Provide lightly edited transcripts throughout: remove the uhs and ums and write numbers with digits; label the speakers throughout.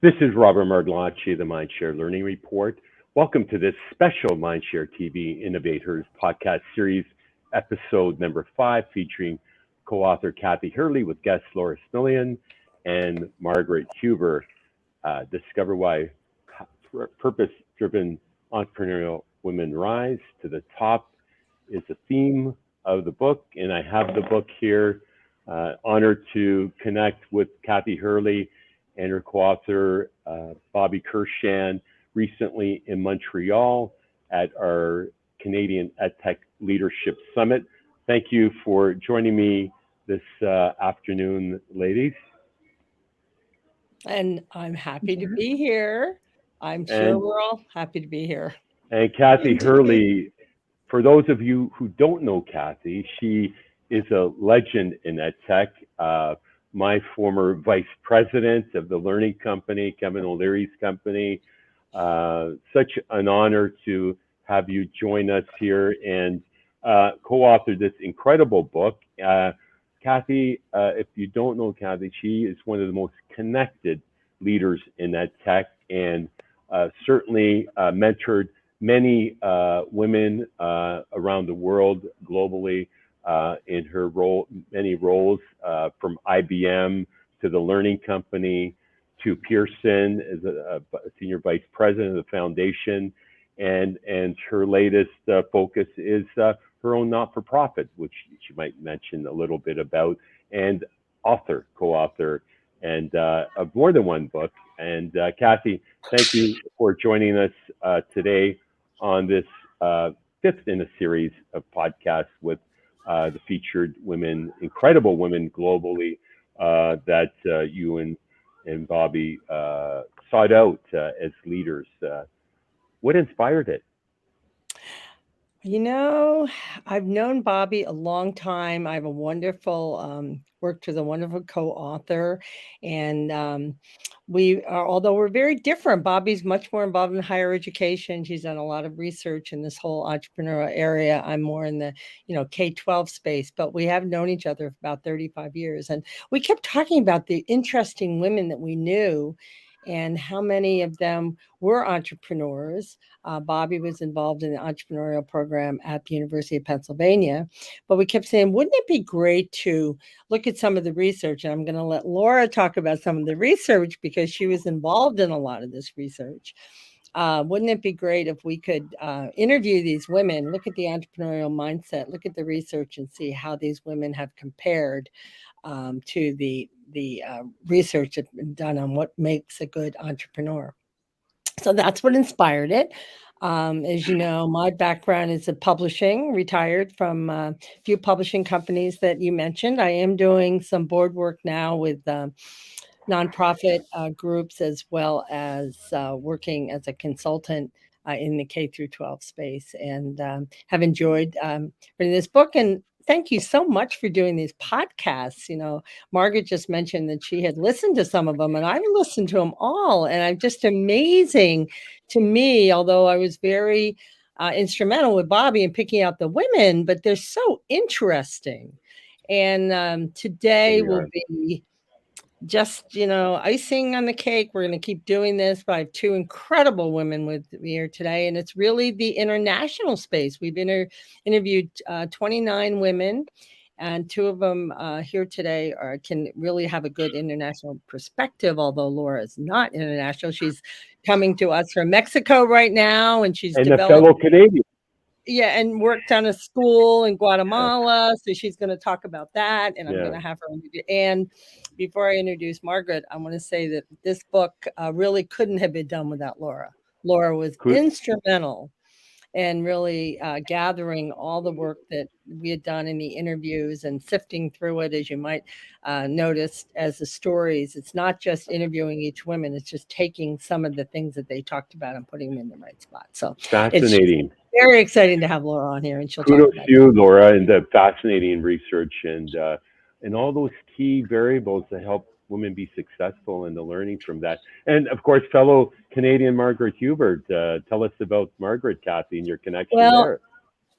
Speaker 1: This is Robert Margolacci, the MindShare Learning Report. Welcome to this special MindShareTV InnovateHERs podcast series, episode number 5, featuring co-author Kathy Hurley with guest Laura Smulian and Margaret Huber. Discover why purpose-driven entrepreneurial women rise to the top is the theme of the book, and I have the book here. Honored to connect with Kathy Hurley and her co-author, Bobby Kershan, recently in Montreal at our Canadian EdTech Leadership Summit. Thank you for joining me this afternoon, ladies.
Speaker 2: And I'm happy to be here. I'm sure we're all happy to be here.
Speaker 1: And Kathy Hurley, for those of you who don't know Kathy, she is a legend in EdTech. My former vice president of the learning company, Kevin O'Leary's company. Such an honor to have you join us here and co-authored this incredible book. Kathy, if you don't know Kathy, she is one of the most connected leaders in EdTech and certainly mentored many women around the world globally. In her many roles from IBM to the learning company to Pearson as a senior vice president of the foundation, and her latest focus is her own not-for-profit, which she might mention a little bit about, and co-author, and of more than one book. And Kathy, thank you for joining us today on this fifth in a series of podcasts with the featured women, incredible women globally that you and Bobby sought out as leaders. What inspired it?
Speaker 2: You know, I've known Bobby a long time. I have a wonderful, worked with a wonderful co-author, and although we're very different, Bobby's much more involved in higher education. She's done a lot of research in this whole entrepreneurial area. I'm more in the, K-12 space, but we have known each other for about 35 years. And we kept talking about the interesting women that we knew and how many of them were entrepreneurs. Bobby was involved in the entrepreneurial program at the University of Pennsylvania, but we kept saying, wouldn't it be great to look at some of the research? And I'm going to let Laura talk about some of the research because she was involved in a lot of this research. Wouldn't it be great if we could interview these women, look at the entrepreneurial mindset, look at the research and see how these women have compared to the research that's been done on what makes a good entrepreneur. So that's what inspired it. As you know, my background is in publishing, retired from a few publishing companies that you mentioned. I am doing some board work now with nonprofit groups, as well as working as a consultant in the K through 12 space, and have enjoyed reading this book. And thank you so much for doing these podcasts. Margaret just mentioned that she had listened to some of them, and I've listened to them all. And I'm just amazing to me, although I was very instrumental with Bobby in picking out the women, but they're so interesting. And today will be just, icing on the cake. We're going to keep doing this, but I have two incredible women with me here today, and it's really the international space. We've interviewed 29 women, and two of them here today can really have a good international perspective, although Laura is not international. She's coming to us from Mexico right now, and she's
Speaker 1: developed a fellow Canadian.
Speaker 2: Yeah, and worked on a school in Guatemala, so she's going to talk about that, and I'm going to have her interview. And before I introduce Margaret, I want to say that this book really couldn't have been done without Laura. Laura was instrumental in really gathering all the work that we had done in the interviews and sifting through it, as you might notice, as the stories. It's not just interviewing each woman, it's just taking some of the things that they talked about and putting them in the right spot. So
Speaker 1: fascinating.
Speaker 2: It's very exciting to have Laura on here, and she'll
Speaker 1: kudos
Speaker 2: talk about
Speaker 1: to you, Laura, and the fascinating research and all those key variables that help women be successful in the learning from that. And of course, fellow Canadian Margaret Hubert. Tell us about Margaret, Kathy, and your connection there.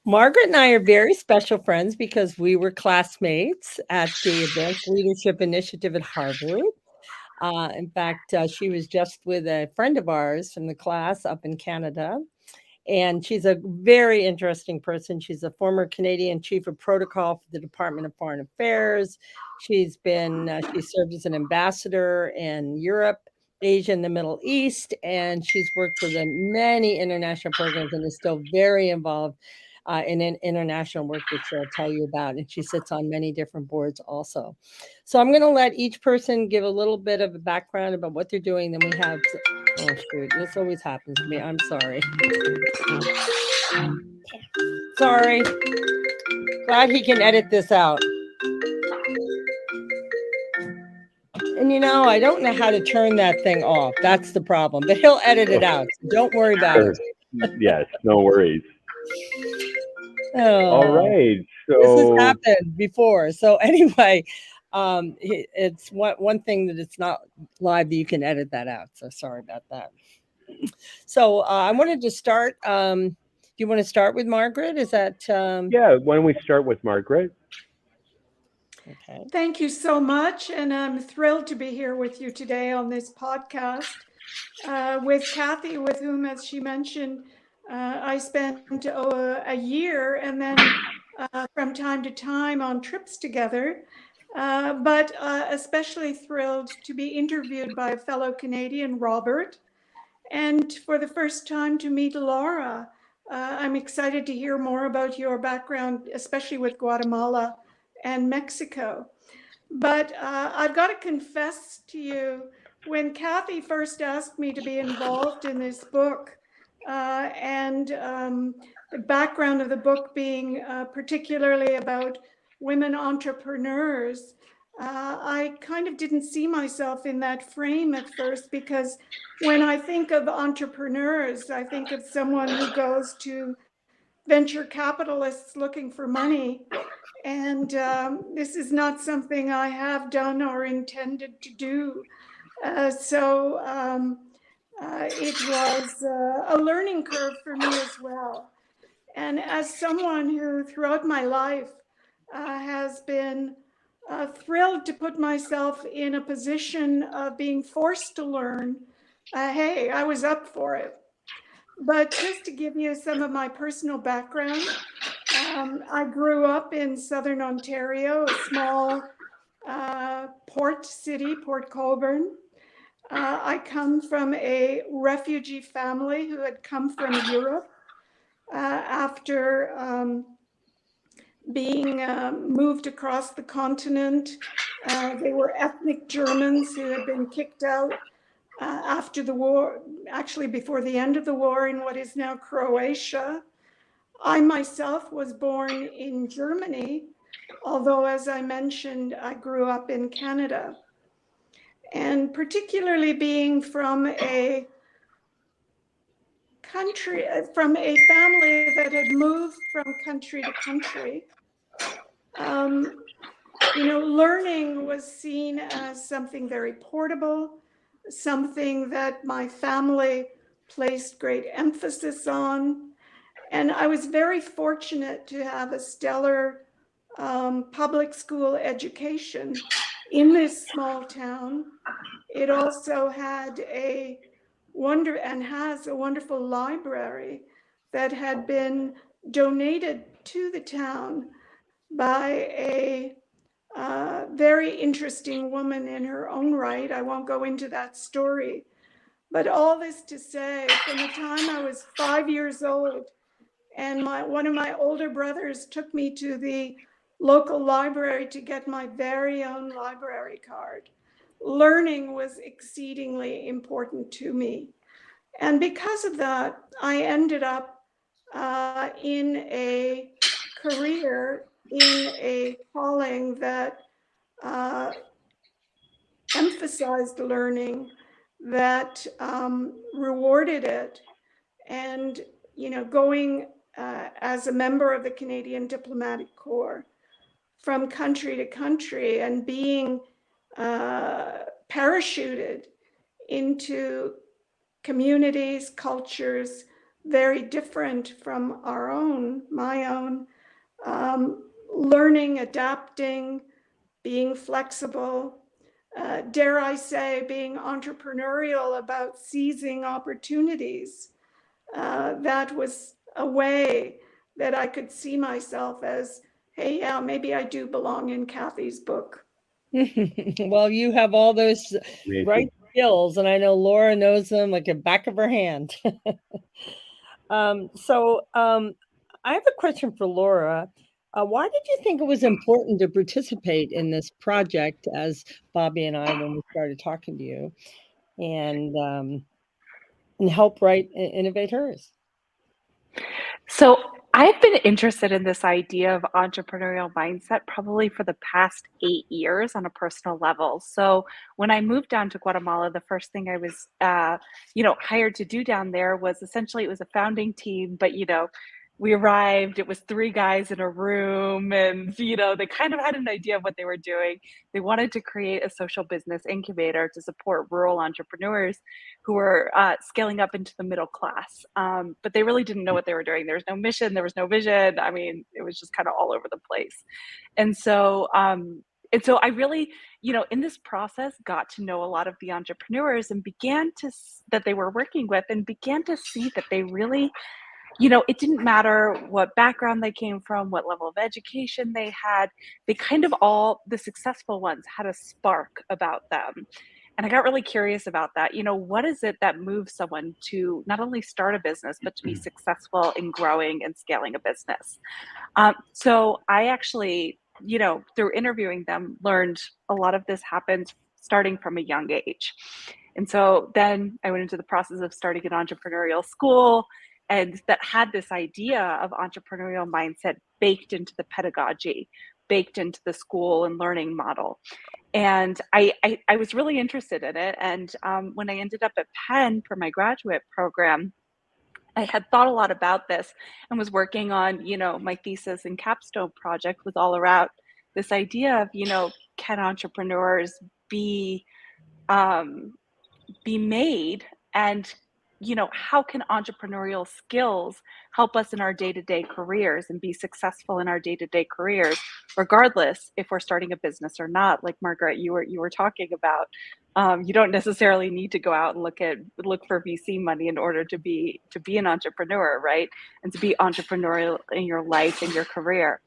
Speaker 2: Margaret and I are very special friends because we were classmates at the Advanced Leadership Initiative at Harvard. In fact, she was just with a friend of ours from the class up in Canada. And she's a very interesting person. She's a former Canadian chief of protocol for the Department of Foreign Affairs. She served as an ambassador in Europe, Asia, and the Middle East, and she's worked for many international programs and is still very involved in international work that she'll tell you about. And she sits on many different boards also. So I'm going to let each person give a little bit of a background about what they're doing. Then we have, oh shoot, this always happens to me. I'm sorry. Sorry. Glad he can edit this out. And I don't know how to turn that thing off. That's the problem. But he'll edit it out. So don't worry about it.
Speaker 1: Yes, no worries.
Speaker 2: Oh,
Speaker 1: all right. So
Speaker 2: this has happened before. So anyway, it's one thing that it's not live that you can edit that out. So sorry about that. So I wanted to start. Do you want to start with Margaret? Is that
Speaker 1: yeah? Why don't we start with Margaret?
Speaker 3: Okay. Thank you so much, and I'm thrilled to be here with you today on this podcast with Kathy, with whom, as she mentioned, I spent a year and then from time to time on trips together. But especially thrilled to be interviewed by a fellow Canadian, Robert, and for the first time to meet Laura. I'm excited to hear more about your background, especially with Guatemala and Mexico. But I've got to confess to you, when Kathy first asked me to be involved in this book, and the background of the book being particularly about women entrepreneurs, I kind of didn't see myself in that frame at first, because when I think of entrepreneurs, I think of someone who goes to venture capitalists looking for money. And this is not something I have done or intended to do. So it was a learning curve for me as well. And as someone who throughout my life has been thrilled to put myself in a position of being forced to learn, hey, I was up for it. But just to give you some of my personal background, I grew up in Southern Ontario, a small port city, Port Colborne. I come from a refugee family who had come from Europe after being moved across the continent. They were ethnic Germans who had been kicked out after the war, actually before the end of the war, in what is now Croatia. I myself was born in Germany, although, as I mentioned, I grew up in Canada. And particularly being from a family that had moved from country to country, learning was seen as something very portable, something that my family placed great emphasis on. And I was very fortunate to have a stellar public school education in this small town. It also had has a wonderful library that had been donated to the town by a very interesting woman in her own right. I won't go into that story. But all this to say, from the time I was 5 years old, and one of my older brothers took me to the local library to get my very own library card, learning was exceedingly important to me. And because of that, I ended up in a career, in a calling that emphasized learning, that rewarded it. And, going as a member of the Canadian Diplomatic Corps from country to country and being parachuted into communities, cultures very different from my own, learning, adapting, being flexible, dare I say, being entrepreneurial about seizing opportunities. That was a way that I could see myself as, hey, yeah, maybe I do belong in Kathy's book.
Speaker 2: Well, you have all those right skills, and I know Laura knows them like the back of her hand. I have a question for Laura. Why did you think it was important to participate in this project as Bobby and I, when we started talking to you, and help write InnovateHERs?
Speaker 4: So I've been interested in this idea of entrepreneurial mindset probably for the past 8 years on a personal level. So when I moved down to Guatemala, the first thing I was, hired to do down there was essentially, it was a founding team, but, we arrived, it was 3 guys in a room, and, they kind of had an idea of what they were doing. They wanted to create a social business incubator to support rural entrepreneurs who were scaling up into the middle class. But they really didn't know what they were doing. There was no mission, there was no vision. I mean, it was just kind of all over the place. And so I really, in this process, got to know a lot of the entrepreneurs and that they were working with, and began to see that they really, it didn't matter what background they came from, what level of education they had. They kind of the successful ones had a spark about them. And I got really curious about that. What is it that moves someone to not only start a business, but to be successful in growing and scaling a business? So I actually, through interviewing them, learned a lot of this happens starting from a young age. And so then I went into the process of starting an entrepreneurial school, and that had this idea of entrepreneurial mindset baked into the pedagogy, baked into the school and learning model. And I was really interested in it. And when I ended up at Penn for my graduate program, I had thought a lot about this and was working on, my thesis and capstone project was all around this idea of, can entrepreneurs be made, and how can entrepreneurial skills help us in our day-to-day careers and be successful in our day-to-day careers, regardless if we're starting a business or not. Like Margaret, you were talking about, you don't necessarily need to go out and look for VC money in order to be an entrepreneur, right? And to be entrepreneurial in your life and your career.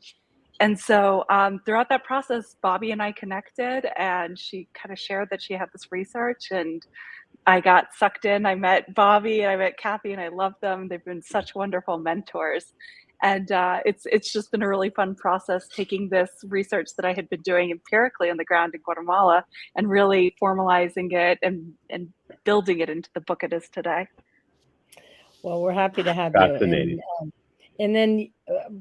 Speaker 4: And so throughout that process, Bobby and I connected, and she kind of shared that she had this research, and I got sucked in. I met Bobby and I met Kathy, and I love them. They've been such wonderful mentors. And it's just been a really fun process, taking this research that I had been doing empirically on the ground in Guatemala and really formalizing it and building it into the book it is today.
Speaker 2: Well, we're happy to have
Speaker 1: Fascinating.
Speaker 2: you. And then,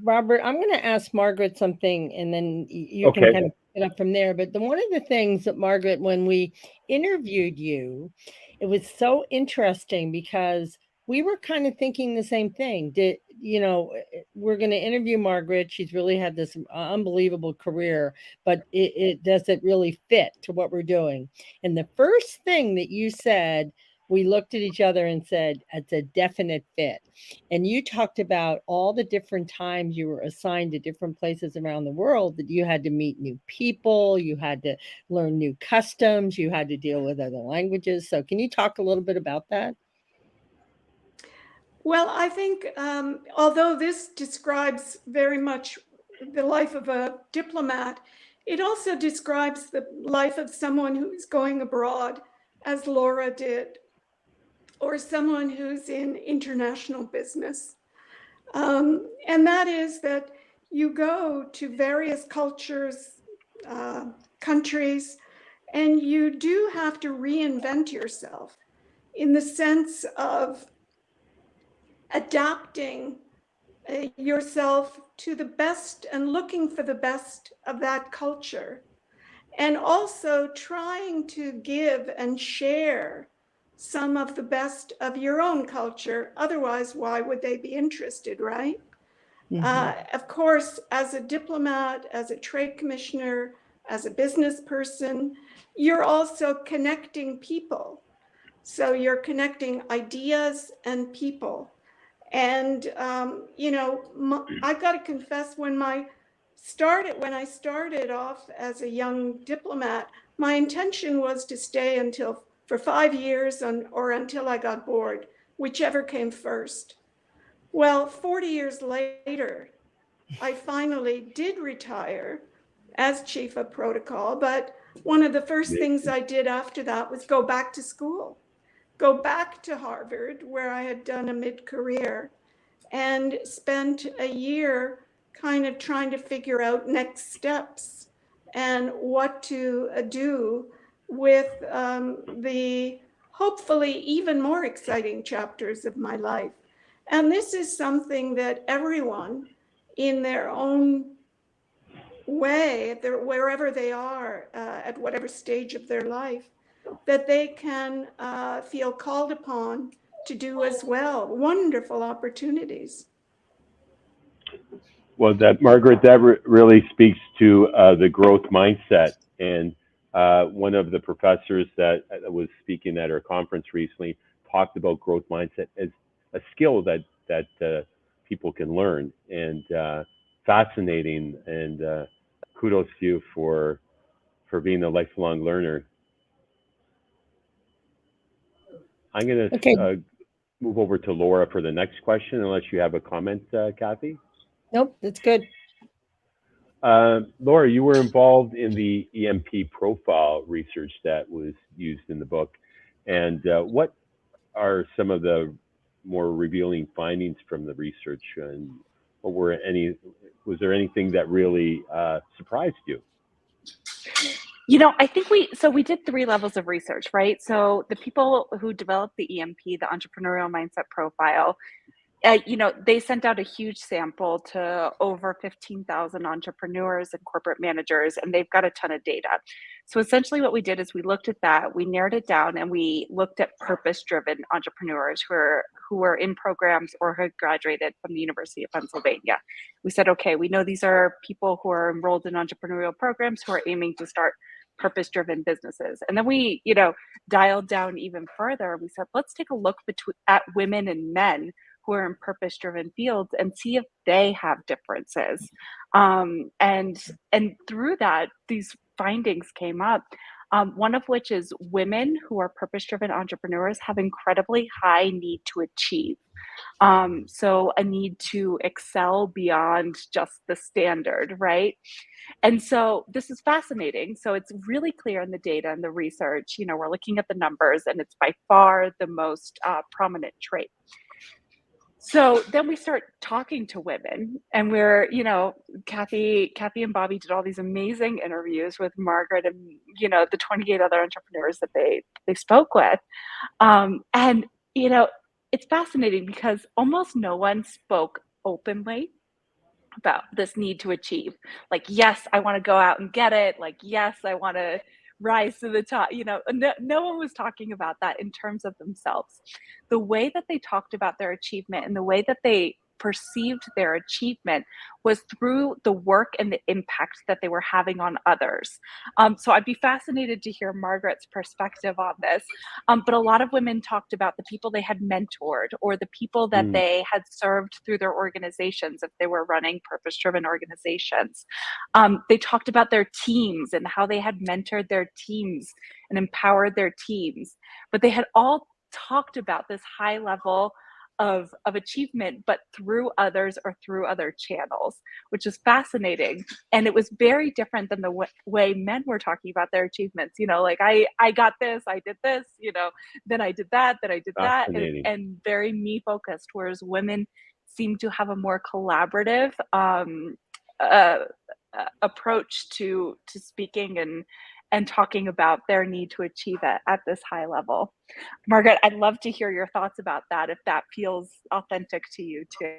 Speaker 2: Robert, I'm going to ask Margaret something, and then you can kind of pick it up from there. But one of the things that, Margaret, when we interviewed you, it was so interesting because we were kind of thinking the same thing. We're going to interview Margaret. She's really had this unbelievable career, but it doesn't really fit to what we're doing. And the first thing that you said, we looked at each other and said, it's a definite fit. And you talked about all the different times you were assigned to different places around the world that you had to meet new people, you had to learn new customs, you had to deal with other languages. So can you talk a little bit about that?
Speaker 3: Well, I think although this describes very much the life of a diplomat, it also describes the life of someone who's going abroad, as Laura did, or someone who's in international business. And that is that you go to various cultures, countries, and you do have to reinvent yourself in the sense of adapting yourself to the best and looking for the best of that culture, and also trying to give and share some of the best of your own culture. Otherwise, why would they be interested, right? Mm-hmm. Of course, as a diplomat, as a trade commissioner, as a business person, you're also connecting people. So you're connecting ideas and people. And, I've got to confess, when I started off as a young diplomat, My intention was to stay for 5 years or until I got bored, whichever came first. Well, 40 years later, I finally did retire as chief of protocol, but one of the first things I did after that was go back to school, go back to Harvard, where I had done a mid-career, and spent a year kind of trying to figure out next steps and what to do with the hopefully even more exciting chapters of my life. And this is something that everyone in their own way, wherever they are, at whatever stage of their life, that they can feel called upon to do as well. Wonderful opportunities.
Speaker 1: Well, Margaret, that really speaks to the growth mindset. And one of the professors that was speaking at our conference recently talked about growth mindset as a skill that people can learn. And fascinating. And kudos to you for being a lifelong learner. I'm going to move over to Laura for the next question, unless you have a comment, Kathy.
Speaker 2: Nope, that's good.
Speaker 1: Laura, you were involved in the EMP profile research that was used in the book. And what are some of the more revealing findings from the research? And was there anything that really surprised you?
Speaker 4: You know, I think we did 3 levels of research, right? So the people who developed the EMP, the entrepreneurial mindset profile, they sent out a huge sample to over 15,000 entrepreneurs and corporate managers, and they've got a ton of data. So essentially what we did is we looked at that, we narrowed it down, and we looked at purpose-driven entrepreneurs who were in programs or had graduated from the University of Pennsylvania. We said, okay, we know these are people who are enrolled in entrepreneurial programs who are aiming to start purpose-driven businesses. And then we, dialed down even further. We said, let's take a look at women and men who are in purpose-driven fields and see if they have differences. And through that, these findings came up. One of which is women who are purpose-driven entrepreneurs have incredibly high need to achieve. So a need to excel beyond just the standard, right? And so this is fascinating. So it's really clear in the data and the research, we're looking at the numbers, and it's by far the most prominent trait. So then we start talking to women, and we're, Kathy and Bobby did all these amazing interviews with Margaret and, the 28 other entrepreneurs that they spoke with. And, it's fascinating because almost no one spoke openly about this need to achieve. Like, yes, I want to go out and get it. Like, yes, I want to rise to the top. No one was talking about that in terms of themselves. The way that they talked about their achievement and the way that they perceived their achievement was through the work and the impact that they were having on others. So I'd be fascinated to hear Margaret's perspective on this. But a lot of women talked about the people they had mentored or the people that they had served through their organizations if they were running purpose-driven organizations. They talked about their teams and how they had mentored their teams and empowered their teams. But they had all talked about this high level of achievement, but through others or through other channels, which is fascinating. And it was very different than the way men were talking about their achievements. Like I got this, I did this, then I did that, and very me focused, whereas women seem to have a more collaborative approach to speaking and talking about their need to achieve it at this high level. Margaret, I'd love to hear your thoughts about that, if that feels authentic to you too.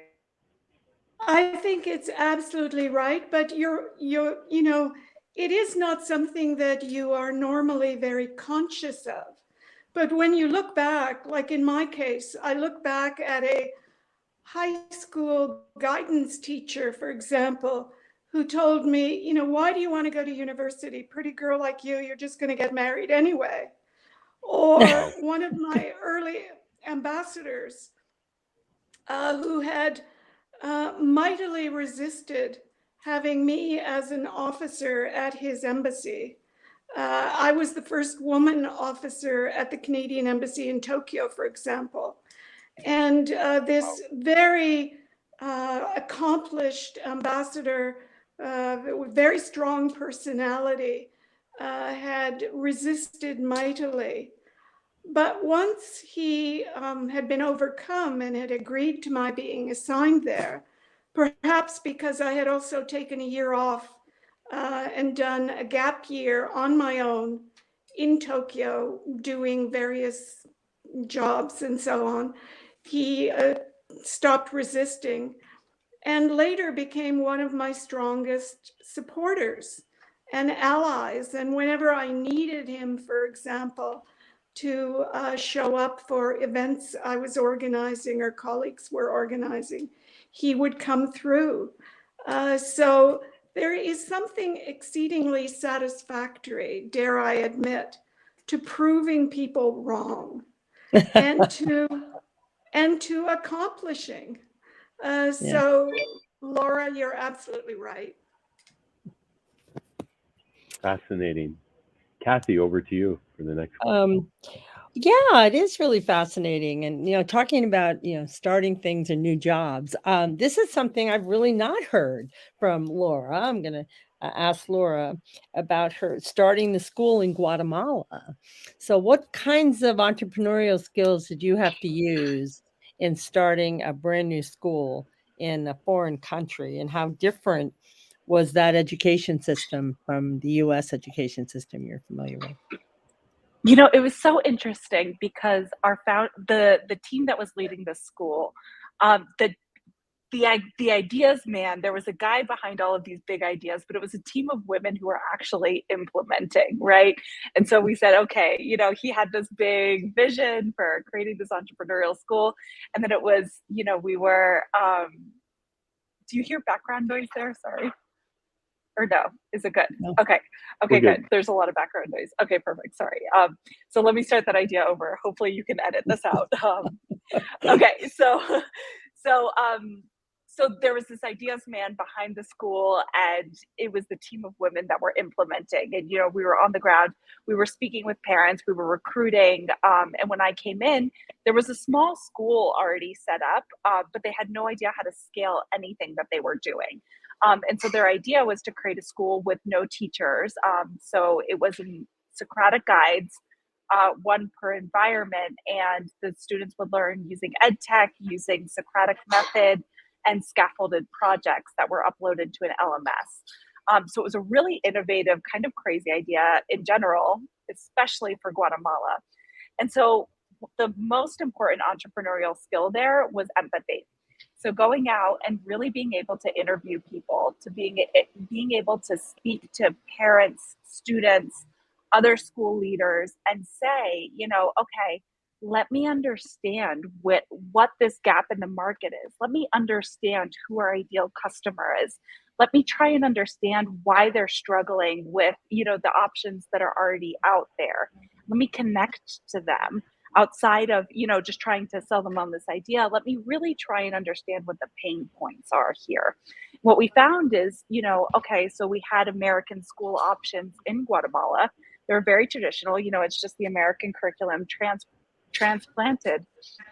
Speaker 3: I think it's absolutely right, but it is not something that you are normally very conscious of. But when you look back, like in my case, I look back at a high school guidance teacher, for example, who told me, why do you want to go to university? Pretty girl like you're just going to get married anyway. Or one of my early ambassadors who had mightily resisted having me as an officer at his embassy I was the first woman officer at the Canadian Embassy in Tokyo, for example. And this very accomplished ambassador with very strong personality had resisted mightily. But once he had been overcome and had agreed to my being assigned there, perhaps because I had also taken a year off and done a gap year on my own in Tokyo, doing various jobs and so on, he stopped resisting and later became one of my strongest supporters and allies. And whenever I needed him, for example, to show up for events I was organizing or colleagues were organizing, he would come through. So there is something exceedingly satisfactory, dare I admit, to proving people wrong and to accomplishing. So Laura, you're absolutely right.
Speaker 1: Fascinating. Kathy, over to you for the next
Speaker 2: one. Yeah, it is really fascinating. And, talking about, starting things and new jobs, this is something I've really not heard from Laura. I'm going to ask Laura about her starting the school in Guatemala. So what kinds of entrepreneurial skills did you have to use in starting a brand new school in a foreign country? And how different was that education system from the U.S. education system you're familiar with?
Speaker 4: It was so interesting because the team that was leading the school, the ideas man, there was a guy behind all of these big ideas, but it was a team of women who were actually implementing, right? And so we said, okay, he had this big vision for creating this entrepreneurial school, and then it was, we were. Do you hear background noise there? Sorry. Or no? Is it good?
Speaker 2: No.
Speaker 4: Okay, good. There's a lot of background noise. Okay, perfect. Sorry. So let me start that idea over. Hopefully you can edit this out. Okay, so there was this ideas man behind the school, and it was the team of women that were implementing. And we were on the ground. We were speaking with parents. We were recruiting. And when I came in, there was a small school already set up, but they had no idea how to scale anything that they were doing. And so their idea was to create a school with no teachers. So it was in Socratic guides, one per environment, and the students would learn using ed tech, using Socratic method, and scaffolded projects that were uploaded to an LMS. So it was a really innovative, kind of crazy idea in general, especially for Guatemala. And so the most important entrepreneurial skill there was empathy. So going out and really being able to interview people, to being able to speak to parents, students, other school leaders, and say, okay, let me understand what this gap in the market is. Let me understand who our ideal customer is. Let me try and understand why they're struggling with, the options that are already out there. Let me connect to them. Outside of, just trying to sell them on this idea, let me really try and understand what the pain points are here. What we found is, okay, so we had American school options in Guatemala. They're very traditional, it's just the American curriculum transplanted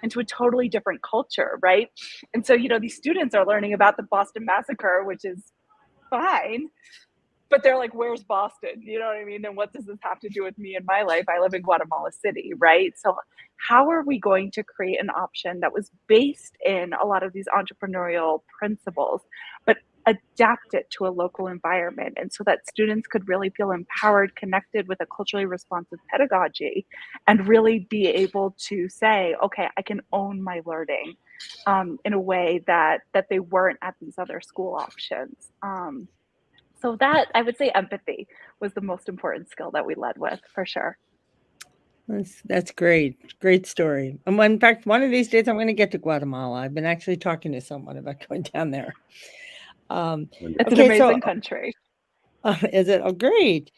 Speaker 4: into a totally different culture, right? And so, these students are learning about the Boston Massacre, which is fine. But they're like, where's Boston? You know what I mean? And what does this have to do with me in my life? I live in Guatemala City, right? So how are we going to create an option that was based in a lot of these entrepreneurial principles, but adapt it to a local environment? And so that students could really feel empowered, connected with a culturally responsive pedagogy, and really be able to say, okay, I can own my learning in a way that they weren't at these other school options. So that, I would say, empathy was the most important skill that we led with, for sure.
Speaker 2: That's great. Great story. And in fact, one of these days I'm going to get to Guatemala. I've been actually talking to someone about going down there.
Speaker 4: It's an amazing country.
Speaker 2: Is it? Oh, great.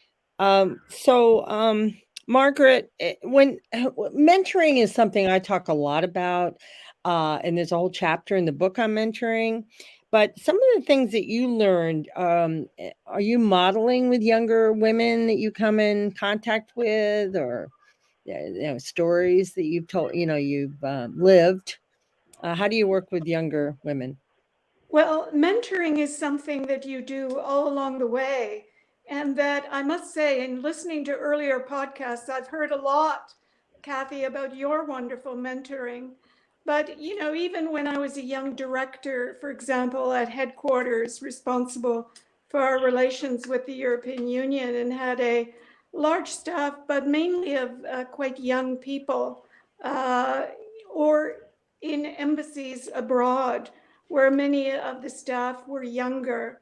Speaker 2: Margaret, when mentoring is something I talk a lot about, and there's a whole chapter in the book on mentoring. But some of the things that you learned, are you modeling with younger women that you come in contact with, or stories that you've told, you've lived? How do you work with younger women?
Speaker 3: Well, mentoring is something that you do all along the way. And that I must say, in listening to earlier podcasts, I've heard a lot, Kathy, about your wonderful mentoring. But, even when I was a young director, for example, at headquarters, responsible for our relations with the European Union, and had a large staff, but mainly of quite young people, or in embassies abroad, where many of the staff were younger.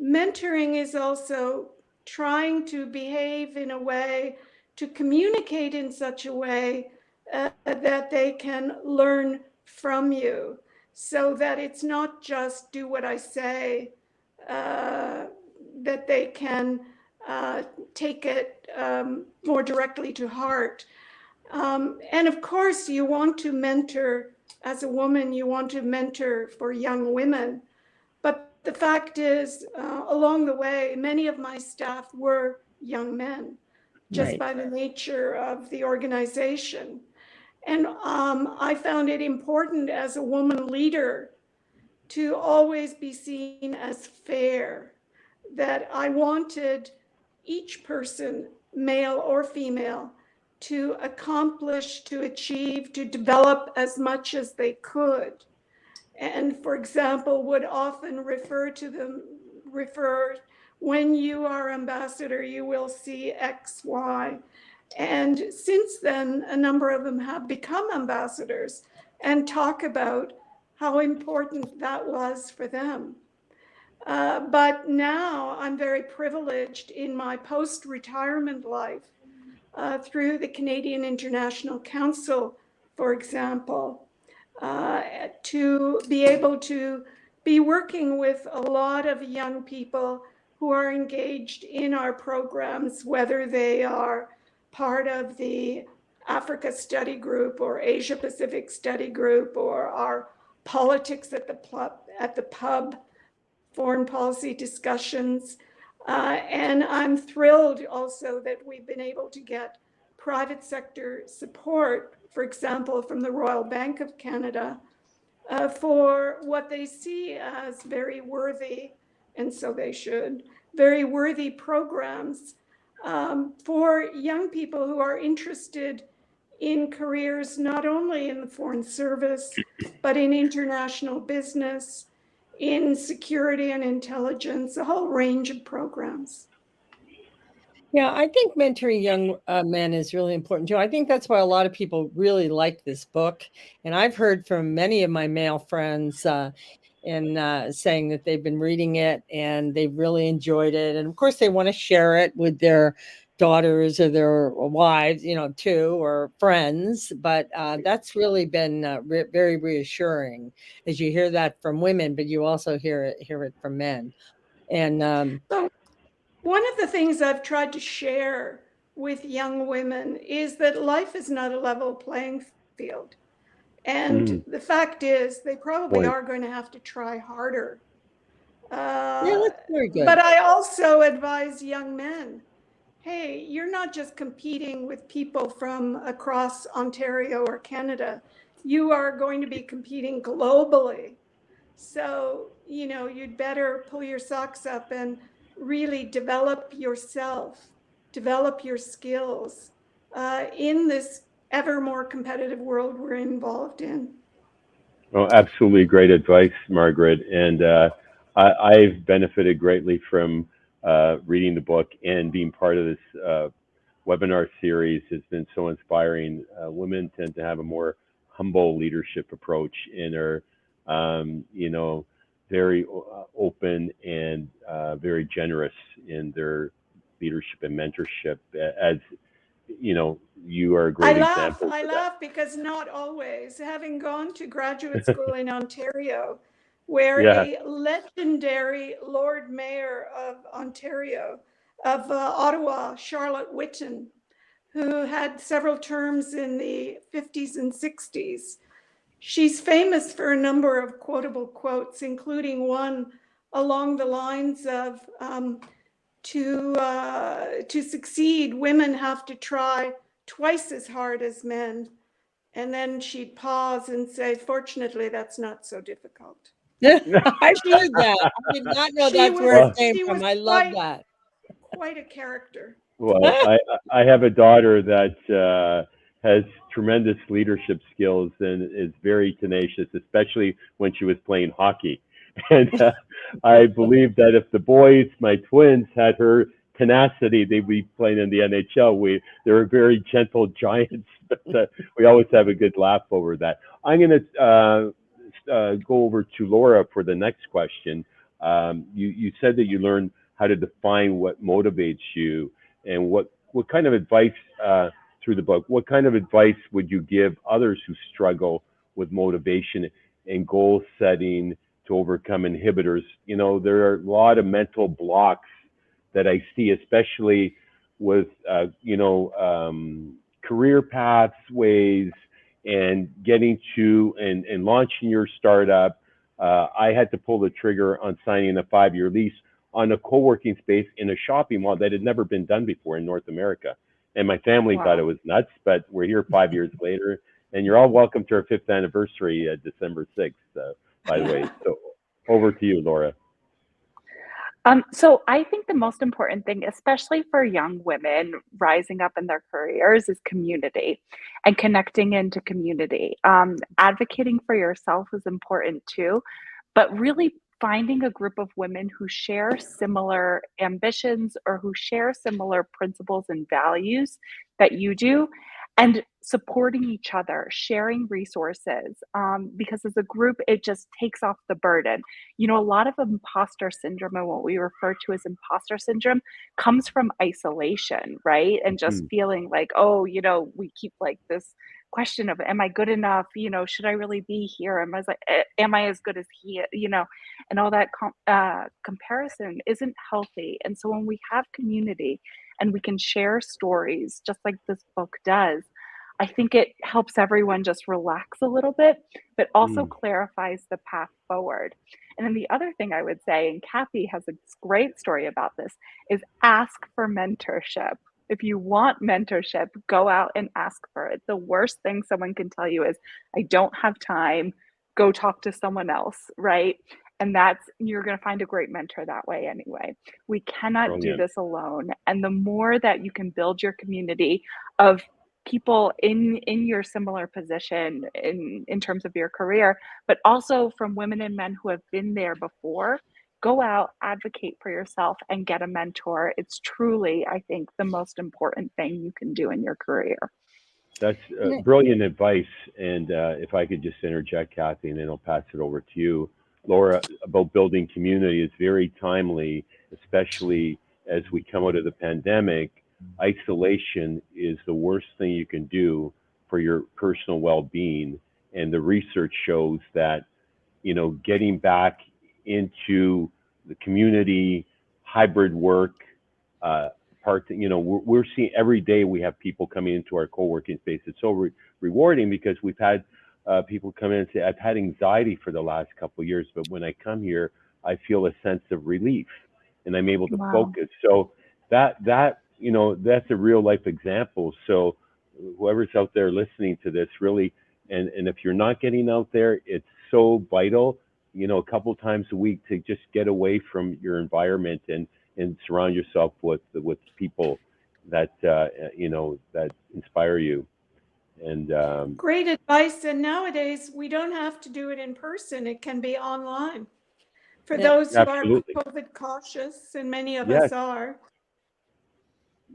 Speaker 3: Mentoring is also trying to behave in a way, to communicate in such a way that they can learn from you, so that it's not just do what I say, that they can take it more directly to heart. And of course, you want to mentor, as a woman, you want to mentor for young women. But the fact is, along the way, many of my staff were young men, just
Speaker 2: Right.
Speaker 3: by the nature of the organization. And I found it important as a woman leader to always be seen as fair, that I wanted each person, male or female, to accomplish, to achieve, to develop as much as they could. And for example, would often refer when you are ambassador, you will see X, Y. And since then, a number of them have become ambassadors and talk about how important that was for them. But now I'm very privileged in my post-retirement life, through the Canadian International Council, for example, to be able to be working with a lot of young people who are engaged in our programs, whether they are part of the Africa Study Group or Asia Pacific Study Group, or our politics at the pub, foreign policy discussions. And I'm thrilled also that we've been able to get private sector support, for example, from the Royal Bank of Canada, for what they see as very worthy, and so they should, very worthy programs for young people who are interested in careers not only in the Foreign Service, but in international business, in security and intelligence, a whole range of programs.
Speaker 2: Yeah, I think mentoring young men is really important too. I think that's why a lot of people really like this book. And I've heard from many of my male friends saying that they've been reading it and they've really enjoyed it. And of course, they want to share it with their daughters or their wives, too, or friends. But that's really been very reassuring, as you hear that from women, but you also hear it from men. And
Speaker 3: so one of the things I've tried to share with young women is that life is not a level playing field. And the fact is, they probably are going to have to try harder.
Speaker 2: Yeah, that's very good.
Speaker 3: But I also advise young men, hey, you're not just competing with people from across Ontario or Canada. You are going to be competing globally. So, you'd better pull your socks up and really develop yourself, develop your skills in this ever more competitive world we're involved in.
Speaker 1: Well, absolutely great advice, Margaret. And I've benefited greatly from reading the book, and being part of this webinar series has been so inspiring. Women tend to have a more humble leadership approach and are, very open and very generous in their leadership and mentorship. As you are a great example.
Speaker 3: I laugh because not always. Having gone to graduate school in Ontario, where a legendary Lord Mayor of Ontario, of Ottawa, Charlotte Whitton, who had several terms in the 50s and 60s, She's famous for a number of quotable quotes, including one along the lines of, to succeed, women have to try twice as hard as men. And then she'd pause and say, fortunately, that's not so difficult.
Speaker 2: I've heard that. I did not know that's where it came from. I love that.
Speaker 3: Quite a character.
Speaker 1: Well, I have a daughter that has tremendous leadership skills and is very tenacious, especially when she was playing hockey. And I believe that if the boys, my twins, had her tenacity, they'd be playing in the NHL. They're very gentle giants, but we always have a good laugh over that. I'm going to go over to Laura for the next question. You said that you learned how to define what motivates you, and what kind of advice through the book, what kind of advice would you give others who struggle with motivation and goal setting to overcome inhibitors? You know, there are a lot of mental blocks that I see, especially with, career pathways and getting to and launching your startup. I had to pull the trigger on signing a 5-year lease on a co-working space in a shopping mall that had never been done before in North America. And my family thought it was nuts, but we're here 5 years later, and you're all welcome to our 5th anniversary, December 6th, by the way. So over to you, Laura.
Speaker 4: So I think the most important thing, especially for young women rising up in their careers, is community and connecting into community. Advocating for yourself is important too, but really finding a group of women who share similar ambitions or who share similar principles and values that you do, and supporting each other, sharing resources, because as a group, it just takes off the burden. You know, a lot of imposter syndrome and what we refer to as imposter syndrome comes from isolation, right? And just feeling like, oh, you know, we keep like this question of, am I good enough? You know, should I really be here? Am I as good as he, you know, and all that comparison isn't healthy. And so when we have community and we can share stories, just like this book does, I think it helps everyone just relax a little bit, but also clarifies the path forward. And then the other thing I would say, and Kathy has a great story about this, is ask for mentorship. If you want mentorship, go out and ask for it. The worst thing someone can tell you is, I don't have time, go talk to someone else, right? And you're going to find a great mentor that way anyway. We cannot do this alone. And the more that you can build your community of people in your similar position in terms of your career, but also from women and men who have been there before, go out, advocate for yourself, and get a mentor. It's truly, I think, the most important thing you can do in your career.
Speaker 1: That's brilliant advice. And if I could just interject, Kathy, and then I'll pass it over to you. Laura, about building community is very timely, especially as we come out of the pandemic. Isolation is the worst thing you can do for your personal well-being. And the research shows that, you know, getting back into the community, hybrid work, you know, we're seeing every day we have people coming into our co-working space. It's so rewarding because we've had people come in and say, I've had anxiety for the last couple of years, but when I come here, I feel a sense of relief and I'm able to focus. So that, you know, that's a real life example. So whoever's out there listening to this, really, and if you're not getting out there, it's so vital, you know, a couple of times a week to just get away from your environment and surround yourself with people that, you know, that inspire you. And
Speaker 3: great advice. And nowadays, we don't have to do it in person. It can be online. For those who are COVID cautious, and many of us are.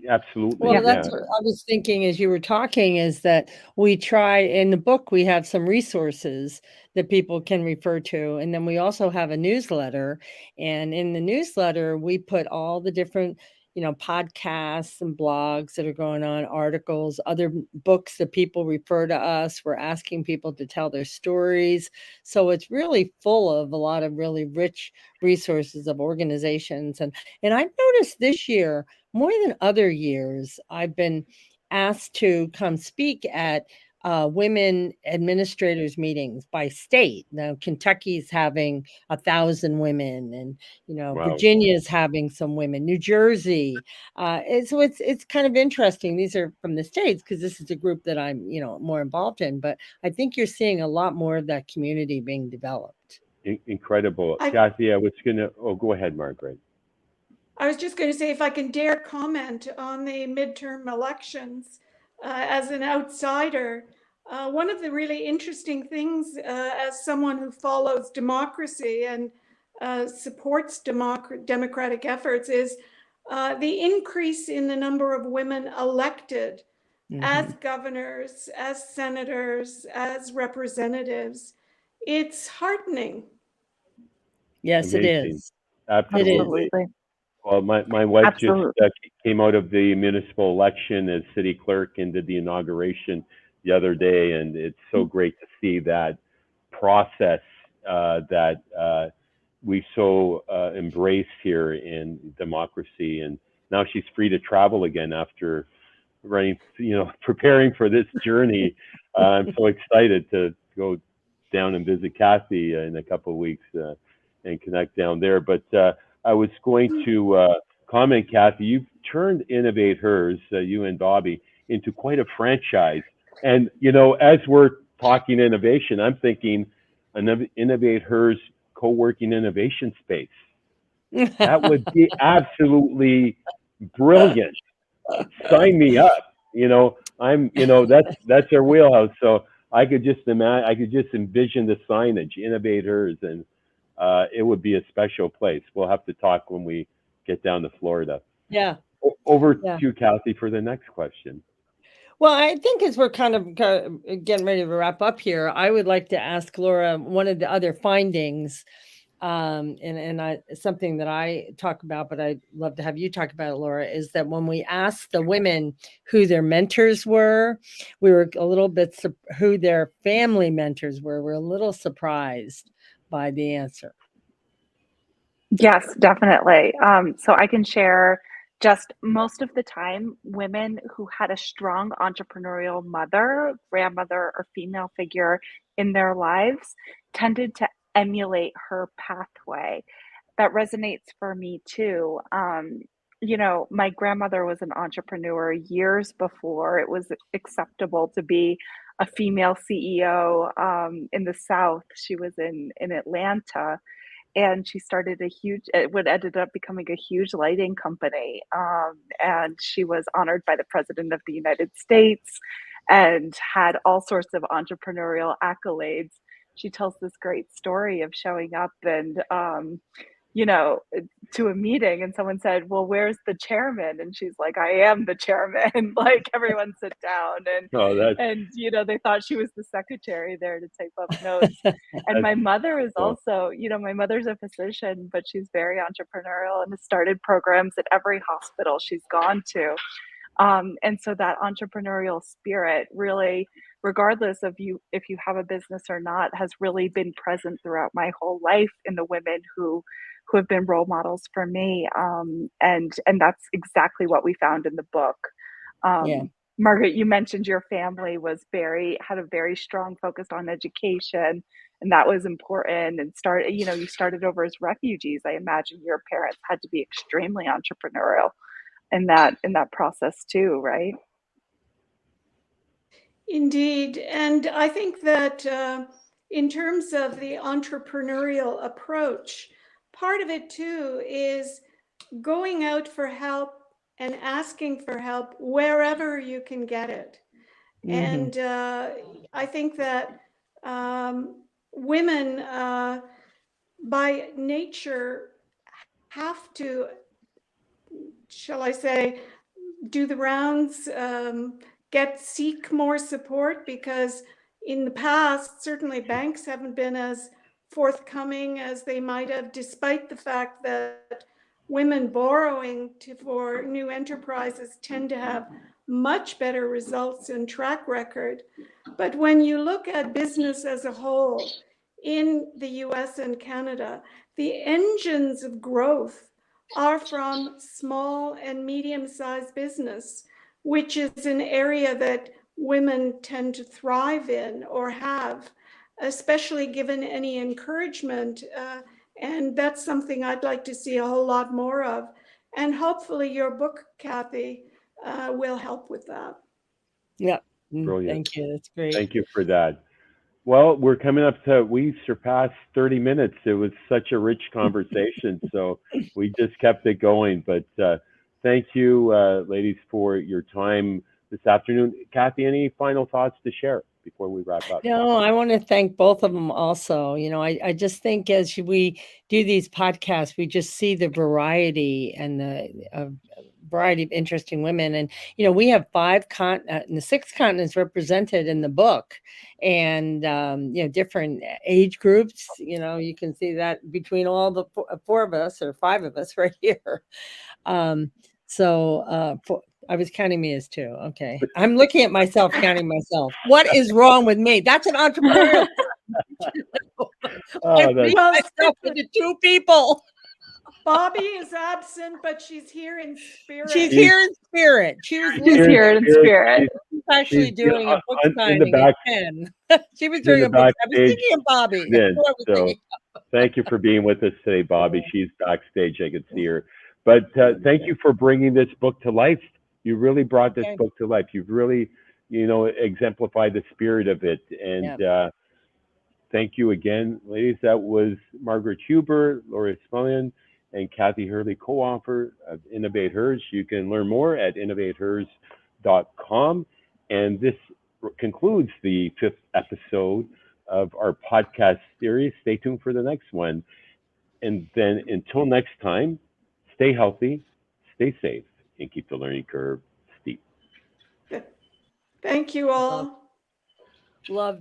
Speaker 1: Absolutely.
Speaker 2: Well, that's what I was thinking as you were talking, is that we try in the book, we have some resources that people can refer to. And then we also have a newsletter. And in the newsletter, we put all the different, you know, podcasts and blogs that are going on, articles, other books that people refer to us. We're asking people to tell their stories. So it's really full of a lot of really rich resources of organizations. And I've noticed this year, more than other years, I've been asked to come speak at women administrators meetings by state. Now, Kentucky's having 1,000 women, and
Speaker 1: Wow.
Speaker 2: Virginia's having some women. New Jersey. So it's kind of interesting. These are from the states because this is a group that I'm more involved in. But I think you're seeing a lot more of that community being developed.
Speaker 1: Incredible. Kathy, I was gonna. Oh, go ahead, Margaret.
Speaker 3: I was just going to say, if I can dare comment on the midterm elections as an outsider, one of the really interesting things as someone who follows democracy and supports democratic efforts is the increase in the number of women elected as governors, as senators, as representatives. It's heartening.
Speaker 2: Yes,
Speaker 1: Amazing.
Speaker 2: it is.
Speaker 1: Absolutely.
Speaker 2: It is.
Speaker 1: Well, my wife
Speaker 4: Absolutely.
Speaker 1: just came out of the municipal election as city clerk and did the inauguration the other day, and it's so great to see that process that we so embrace here in democracy. And now she's free to travel again after running, preparing for this journey. I'm so excited to go down and visit Kathy in a couple of weeks and connect down there. But I was going to comment, Kathy, you've turned InnovateHERs, you and Bobby, into quite a franchise. And, as we're talking innovation, I'm thinking an InnovateHERs co-working innovation space. That would be absolutely brilliant. Sign me up. That's our wheelhouse. So I could just envision the signage, InnovateHERs, and it would be a special place. We'll have to talk when we get down to Florida.
Speaker 2: Yeah.
Speaker 1: Over to Kathy for the next question.
Speaker 2: Well, I think as we're kind of getting ready to wrap up here, I would like to ask Laura one of the other findings, and something that I talk about, but I'd love to have you talk about it, Laura, is that when we asked the women who their mentors were, we were a little bit who their family mentors were. We're a little surprised by the answer.
Speaker 4: Yes, definitely. So I can share just most of the time, women who had a strong entrepreneurial mother, grandmother, or female figure in their lives tended to emulate her pathway. That resonates for me too. My grandmother was an entrepreneur years before it was acceptable to be a female CEO in the South. She was in Atlanta, and she started what ended up becoming a huge lighting company. And she was honored by the President of the United States and had all sorts of entrepreneurial accolades. She tells this great story of showing up and, to a meeting, and someone said, "Well, where's the chairman?" And she's like, "I am the chairman." Like, everyone sit down. And they thought she was the secretary there to type up notes. And my mother is also, my mother's a physician, but she's very entrepreneurial and has started programs at every hospital she's gone to. And so that entrepreneurial spirit really, regardless of if you have a business or not, has really been present throughout my whole life in the women who have been role models for me. And that's exactly what we found in the book. Margaret, you mentioned your family had a very strong focus on education, and that was important. And you started over as refugees. I imagine your parents had to be extremely entrepreneurial in that process too, right?
Speaker 3: Indeed. And I think that in terms of the entrepreneurial approach, part of it too is going out for help and asking for help wherever you can get it. And I think that women by nature have to, shall I say, do the rounds, seek more support, because in the past, certainly banks haven't been as forthcoming as they might have, despite the fact that women borrowing for new enterprises tend to have much better results and track record. But when you look at business as a whole in the US and Canada, the engines of growth are from small and medium-sized business, which is an area that women tend to thrive in or have, especially given any encouragement. And that's something I'd like to see a whole lot more of. And hopefully your book, Kathy, will help with that.
Speaker 2: Yeah.
Speaker 1: Brilliant.
Speaker 2: Thank you. That's great.
Speaker 1: Thank you for that. Well, we're coming up to, we surpassed 30 minutes. It was such a rich conversation, so we just kept it going. But thank you, ladies, for your time this afternoon. Kathy, any final thoughts to share before we wrap up?
Speaker 2: No, I want to thank both of them also. I just think as we do these podcasts, we just see the variety and the variety of interesting women. And, we have the 6 continents represented in the book, and, different age groups. You can see that between all the 4 of us or 5 of us right here. I was counting me as 2. Okay. I'm looking at myself, counting myself. What is wrong with me? That's an entrepreneurial. I read myself into 2 people.
Speaker 3: Bobby is absent, but she's here in spirit.
Speaker 2: She's here in spirit. She's
Speaker 4: here in spirit.
Speaker 2: She's actually doing a book signing
Speaker 1: in the back,
Speaker 2: at 10. She was doing a book. I was thinking of Bobby.
Speaker 1: So thank you for being with us today, Bobby. She's backstage. I could see her. But thank you for bringing this book to life. You really brought this book to life. You've really, exemplified the spirit of it. And thank you again, ladies. That was Margaret Huber, Laura Smulian, and Kathy Hurley, co-author of InnovateHERs. You can learn more at InnovateHERs.com. And this concludes the 5th episode of our podcast series. Stay tuned for the next one. And then until next time, stay healthy, stay safe, and keep the learning curve steep.
Speaker 3: Thank you all.
Speaker 2: Love